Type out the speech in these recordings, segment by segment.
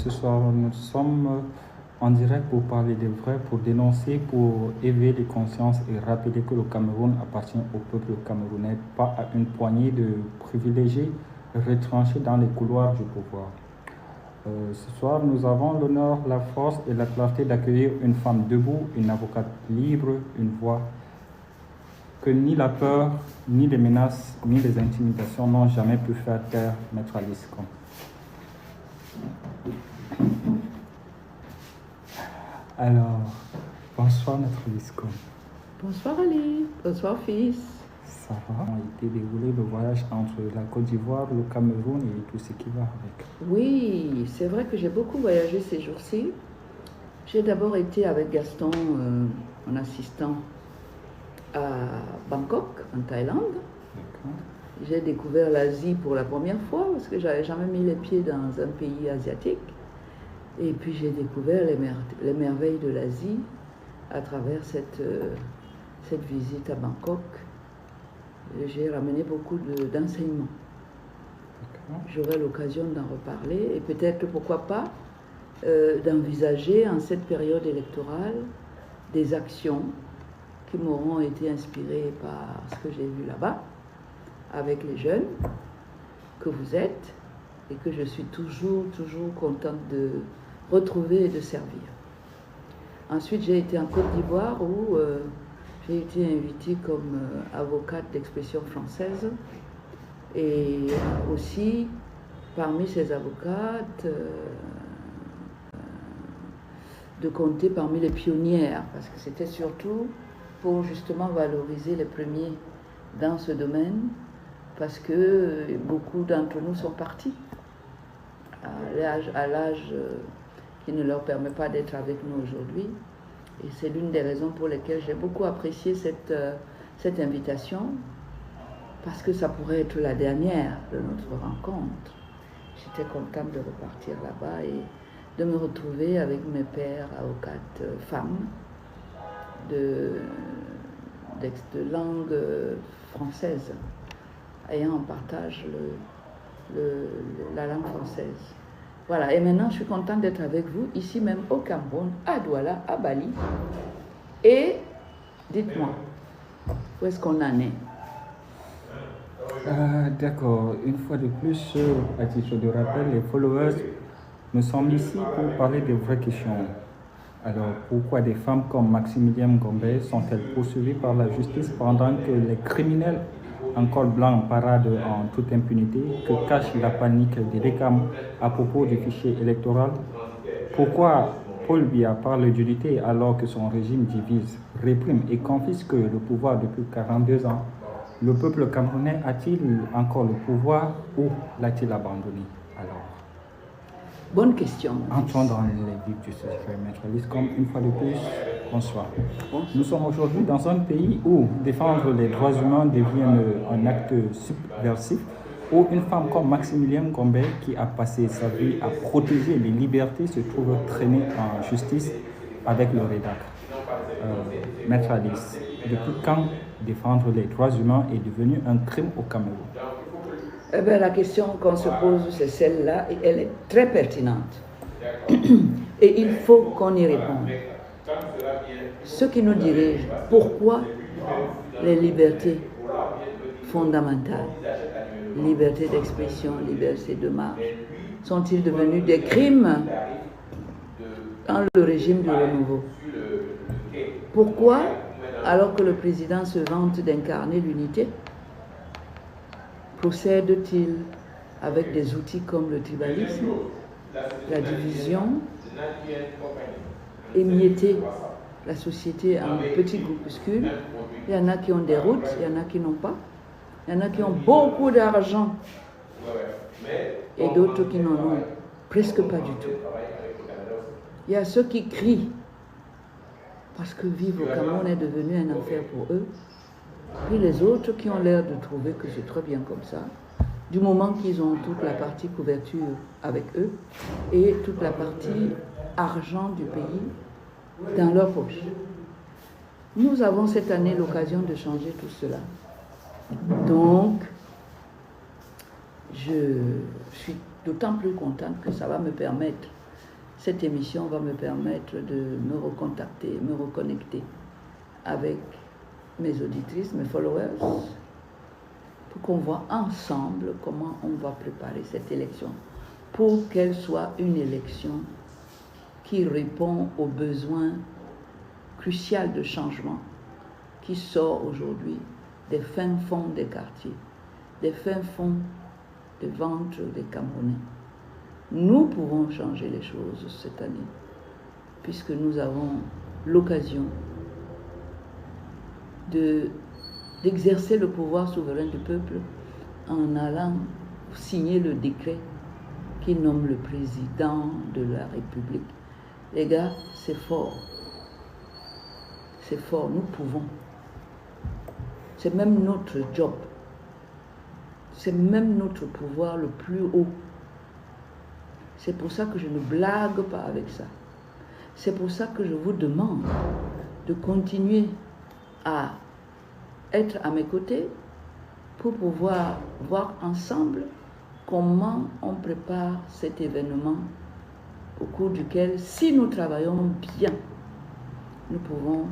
Ce soir, nous sommes en direct pour parler des vrais, pour dénoncer, pour éveiller les consciences et rappeler que le Cameroun appartient au peuple camerounais, pas à une poignée de privilégiés retranchés dans les couloirs du pouvoir. Ce soir, nous avons l'honneur, la force et la clarté d'accueillir une femme debout, une avocate libre, une voix que ni la peur, ni les menaces, ni les intimidations n'ont jamais pu faire taire, Maître Alice Combes. Alors, bonsoir Maître Alice Combes. Bonsoir Ali, bonsoir fils. Ça va? Comment a été déroulé le voyage entre la Côte d'Ivoire, le Cameroun et tout ce qui va avec? Oui, c'est vrai que j'ai beaucoup voyagé ces jours-ci. J'ai d'abord été avec Gaston en assistant à Bangkok, en Thaïlande. J'ai découvert l'Asie pour la première fois parce que j'avais jamais mis les pieds dans un pays asiatique. Et puis j'ai découvert les merveilles de l'Asie à travers cette visite à Bangkok. J'ai ramené beaucoup d'enseignements. J'aurai l'occasion d'en reparler et peut-être, pourquoi pas, d'envisager en cette période électorale des actions qui m'auront été inspirées par ce que j'ai vu là-bas, avec les jeunes que vous êtes et que je suis toujours contente de retrouver et de servir. Ensuite, j'ai été en Côte d'Ivoire où j'ai été invitée comme avocate d'expression française et aussi parmi ces avocates de compter parmi les pionnières parce que c'était surtout pour justement valoriser les premiers dans ce domaine parce que beaucoup d'entre nous sont partis à l'âge qui ne leur permet pas d'être avec nous aujourd'hui. Et c'est l'une des raisons pour lesquelles j'ai beaucoup apprécié cette invitation, parce que ça pourrait être la dernière de notre rencontre. J'étais contente de repartir là-bas et de me retrouver avec mes pairs avocates femmes de langue française, ayant en partage la langue française. Voilà, et maintenant je suis contente d'être avec vous, ici même au Cameroun, à Douala, à Bali. Et dites-moi, où est-ce qu'on en est? D'accord, une fois de plus, à titre de rappel, les followers, nous sommes ici pour parler des vraies questions. Alors, pourquoi des femmes comme Maximilienne Ngombe sont-elles poursuivies par la justice pendant que les criminels en col blanc paradent en toute impunité? Que cache la panique des récams à propos du fichier électoral? Pourquoi Paul Biya parle d'unité alors que son régime divise, réprime et confisque le pouvoir depuis 42 ans? Le peuple camerounais a-t-il encore le pouvoir ou l'a-t-il abandonné? Alors, bonne question. entrons dans les vifs du sujet, Maître Alice Combes. Une fois de plus, bonsoir. Nous sommes aujourd'hui dans un pays où défendre les droits humains devient un acte subversif, où une femme comme Maximilienne Ngombe, qui a passé sa vie à protéger les libertés, se trouve traînée en justice avec le rédac. Maître Alice, depuis quand défendre les droits humains est devenu un crime au Cameroun? Eh bien, la question qu'on se pose, c'est celle-là, et elle est très pertinente. Et il faut qu'on y réponde. Ceux qui nous dirigent, pourquoi les libertés fondamentales, liberté d'expression, liberté de marche, sont-ils devenus des crimes dans le régime du renouveau? Pourquoi, alors que le président se vante d'incarner l'unité, procède-t-il avec des outils comme le tribalisme, la division, émietter la société en petits groupuscules? Il y en a qui ont des routes, il y en a qui n'ont pas. Il y en a qui ont beaucoup d'argent et d'autres qui n'en ont presque pas du tout. Il y a ceux qui crient parce que vivre au Cameroun est devenu un enfer pour eux. Puis les autres qui ont l'air de trouver que c'est très bien comme ça, du moment qu'ils ont toute la partie couverture avec eux et toute la partie argent du pays dans leur poche. Nous avons cette année l'occasion de changer tout cela. Donc, je suis d'autant plus contente que ça va me permettre cette émission va me permettre de me recontacter, me reconnecter avec mes auditrices, mes followers, pour qu'on voit ensemble comment on va préparer cette élection, pour qu'elle soit une élection qui répond aux besoins cruciaux de changement qui sort aujourd'hui des fins fonds des quartiers, des fins fonds des ventres des Camerounais. Nous pouvons changer les choses cette année, puisque nous avons l'occasion d'exercer le pouvoir souverain du peuple en allant signer le décret qui nomme le président de la République. Les gars, c'est fort. C'est fort, nous pouvons. C'est même notre job. C'est même notre pouvoir le plus haut. C'est pour ça que je ne blague pas avec ça. C'est pour ça que je vous demande de continuer à être à mes côtés pour pouvoir voir ensemble comment on prépare cet événement au cours duquel, si nous travaillons bien, nous pouvons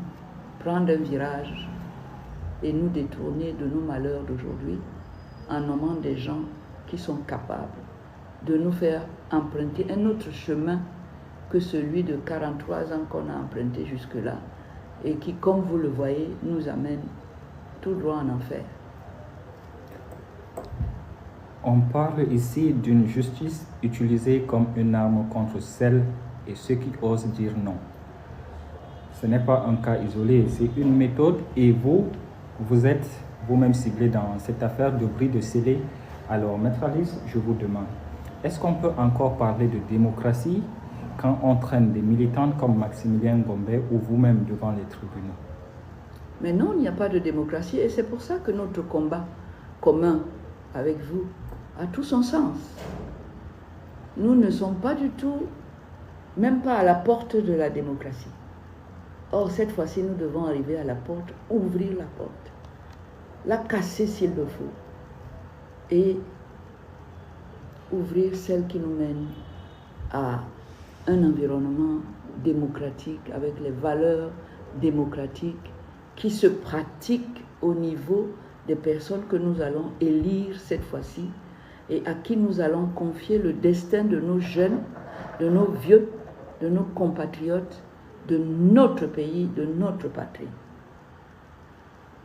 prendre un virage et nous détourner de nos malheurs d'aujourd'hui en nommant des gens qui sont capables de nous faire emprunter un autre chemin que celui de 43 ans qu'on a emprunté jusque-là et qui, comme vous le voyez, nous amène tout droit en enfer. On parle ici d'une justice utilisée comme une arme contre celles et ceux qui osent dire non. Ce n'est pas un cas isolé, c'est une méthode et vous êtes vous-même ciblé dans cette affaire de bris de scellé. Alors, Maître Alice, je vous demande, est-ce qu'on peut encore parler de démocratie quand on traîne des militantes comme Maximilien Ngombe ou vous-même devant les tribunaux? Mais non, il n'y a pas de démocratie et c'est pour ça que notre combat commun avec vous a tout son sens. Nous ne sommes pas du tout, même pas à la porte de la démocratie. Or, cette fois-ci, nous devons arriver à la porte, ouvrir la porte, la casser s'il le faut, et ouvrir celle qui nous mène à un environnement démocratique avec les valeurs démocratiques qui se pratiquent au niveau des personnes que nous allons élire cette fois-ci et à qui nous allons confier le destin de nos jeunes, de nos vieux, de nos compatriotes, de notre pays, de notre patrie.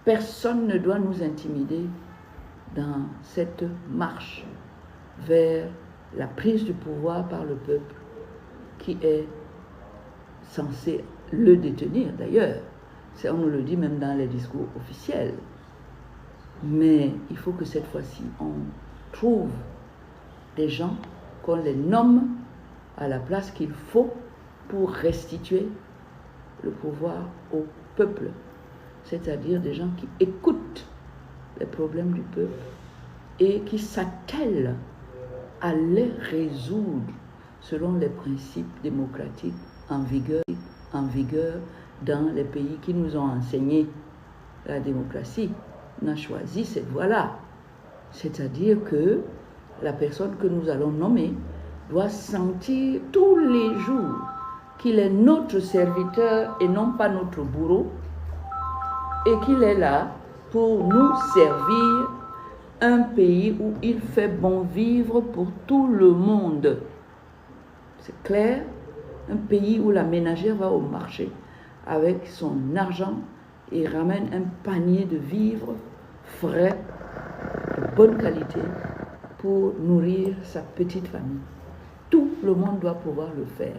Personne ne doit nous intimider dans cette marche vers la prise du pouvoir par le peuple qui est censé le détenir d'ailleurs. On nous le dit même dans les discours officiels. Mais il faut que cette fois-ci, on trouve des gens, qu'on les nomme à la place qu'il faut pour restituer le pouvoir au peuple. C'est-à-dire des gens qui écoutent les problèmes du peuple et qui s'attellent à les résoudre selon les principes démocratiques en vigueur dans les pays qui nous ont enseigné la démocratie. On a choisi cette voie-là. C'est-à-dire que la personne que nous allons nommer doit sentir tous les jours qu'il est notre serviteur et non pas notre bourreau, et qu'il est là pour nous servir un pays où il fait bon vivre pour tout le monde. C'est clair, un pays où la ménagère va au marché avec son argent et ramène un panier de vivres frais, de bonne qualité, pour nourrir sa petite famille. Tout le monde doit pouvoir le faire.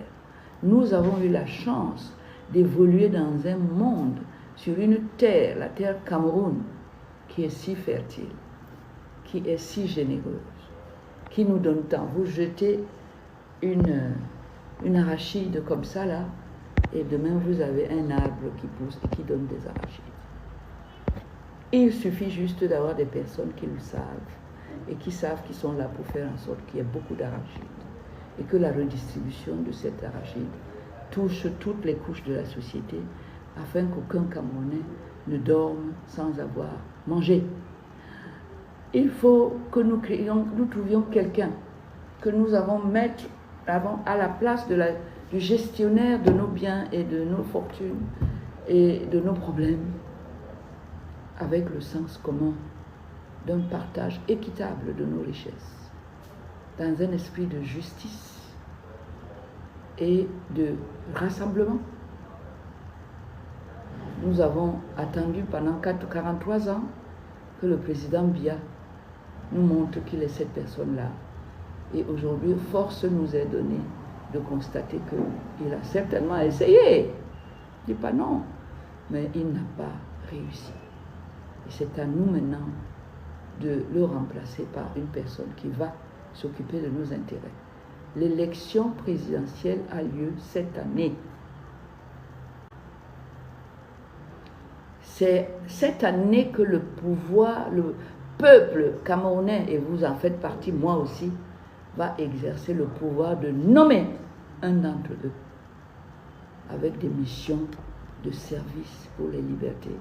Nous avons eu la chance d'évoluer dans un monde, sur une terre, la terre Cameroun, qui est si fertile, qui est si généreuse, qui nous donne tant. Vous jetez une arachide comme ça là, et demain vous avez un arbre qui pousse et qui donne des arachides. Il suffit juste d'avoir des personnes qui le savent et qui savent qu'ils sont là pour faire en sorte qu'il y ait beaucoup d'arachides et que la redistribution de cette arachide touche toutes les couches de la société afin qu'aucun Camerounais ne dorme sans avoir mangé. Il faut que nous trouvions quelqu'un que nous allons mettre à la place du gestionnaire de nos biens et de nos fortunes et de nos problèmes, avec le sens commun d'un partage équitable de nos richesses, dans un esprit de justice et de rassemblement. Nous avons attendu pendant 43 ans que le président Biya nous montre qu'il est cette personne-là. Et aujourd'hui, force nous est donnée de constater qu'il a certainement essayé. Je ne dis pas non, mais il n'a pas réussi. Et c'est à nous maintenant de le remplacer par une personne qui va s'occuper de nos intérêts. L'élection présidentielle a lieu cette année. C'est cette année que le pouvoir, le peuple camerounais, et vous en faites partie, moi aussi, va exercer le pouvoir de nommer un d'entre eux avec des missions de service pour les libertés,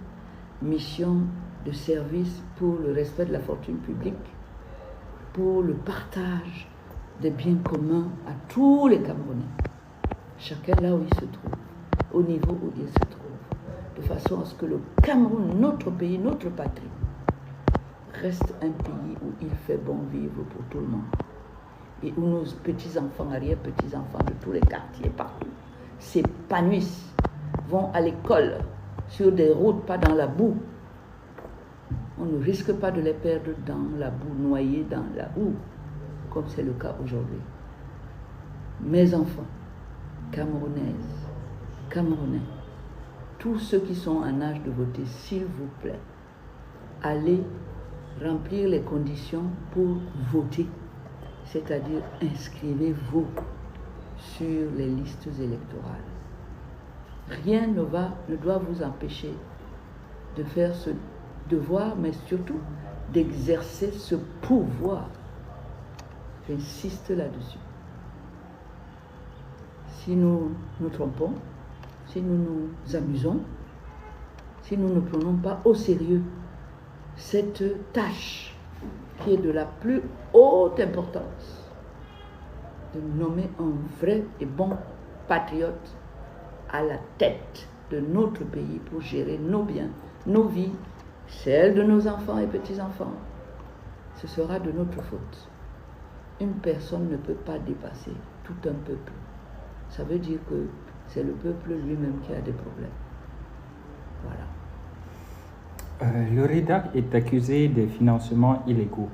missions de service pour le respect de la fortune publique, pour le partage des biens communs à tous les Camerounais, chacun là où il se trouve, au niveau où il se trouve, de façon à ce que le Cameroun, notre pays, notre patrie, reste un pays où il fait bon vivre pour tout le monde et où nos petits-enfants, arrière-petits-enfants de tous les quartiers, partout, s'épanouissent, vont à l'école sur des routes, pas dans la boue. On ne risque pas de les perdre dans la boue, noyés dans la boue, comme c'est le cas aujourd'hui. Mes enfants, Camerounaises, Camerounais, tous ceux qui sont en âge de voter, s'il vous plaît, allez remplir les conditions pour voter, c'est-à-dire inscrivez-vous sur les listes électorales. Rien ne doit vous empêcher de faire ce devoir, mais surtout d'exercer ce pouvoir. J'insiste là-dessus. Si nous nous trompons, si nous nous amusons, si nous ne prenons pas au sérieux cette tâche qui est de la plus haute importance, de nommer un vrai et bon patriote à la tête de notre pays pour gérer nos biens, nos vies, celles de nos enfants et petits-enfants, ce sera de notre faute. Une personne ne peut pas dépasser tout un peuple. Ça veut dire que c'est le peuple lui-même qui a des problèmes. Voilà. Le RIDAC est accusé des financements illégaux,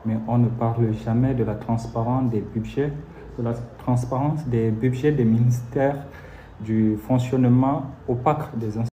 mais on ne parle jamais de la transparence des budgets, des ministères, du fonctionnement opaque des institutions.